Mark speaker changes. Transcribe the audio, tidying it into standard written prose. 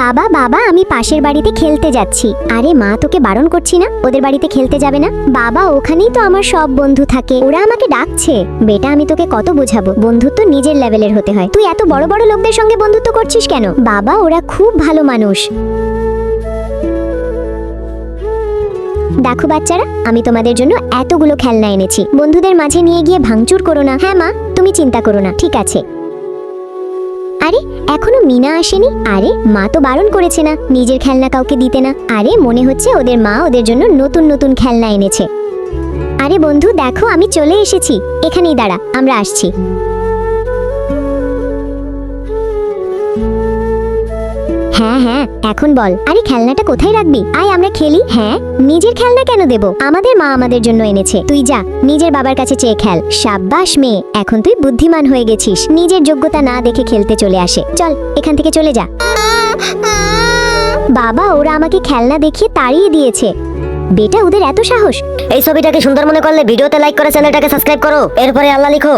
Speaker 1: বাবা বাবা আমি পাশের বাড়িতে খেলতে যাচ্ছি। আরে মা তোকে বারণ করছি না, ওদের বাড়িতে খেলতে যাবে না? বাবা ওখানেই তো আমার সব বন্ধু থাকে, ওরা আমাকে ডাকছে। বেটা আমি তোকে কত বোঝাবো, বন্ধুত্ব নিজের লেভেলের হতে হয়। তুই এত বড় বড় লোকদের সঙ্গে বন্ধুত্ব করছিস কেন? বাবা ওরা খুব ভালো মানুষ। দেখো বাচ্চারা, আমি তোমাদের জন্য এতগুলো খেলনা এনেছি, বন্ধুদের মাঝে নিয়ে গিয়ে ভাঙচুর করো না। হ্যাঁ মা, তুমি চিন্তা করো না, ঠিক আছে। আরে এখনো মিনা আসেনি? আরে মা তো বারণ করেছে না নিজের খেলনা কাউকে দিতে না। আরে মনে হচ্ছে ওদের মা ওদের জন্য নতুন নতুন খেলনা এনেছে। আরে বন্ধু দেখো আমি চলে এসেছি, এখানেই দাঁড়া, আমরা আসছি। হ্যাঁ হ্যাঁ এখন বল। আরে খেলনাটা কোথায় রাখবি? আয় আমরা খেলি। হ্যাঁ নিজের খেলনা কেন দেব, আমাদের মা আমাদের জন্য এনেছে। তুই যা নিজের বাবার কাছে চেয়ে খেল। সাব্বাস মেয়ে, এখন তুই বুদ্ধিমান হয়ে গেছিস, নিজের যোগ্যতা না দেখে খেলতে চলে আসে। চল এখান থেকে চলে যা। বাবা ওরা আমাকে খেলনা দেখিয়ে তাড়িয়ে দিয়েছে। বেটা ওদের এত সাহস।
Speaker 2: এই ছবিটাকে সুন্দর মনে করলে ভিডিওতে লাইক করে চ্যানেলটাকে সাবস্ক্রাইব করো, এরপরে আল্লাহ লিখো।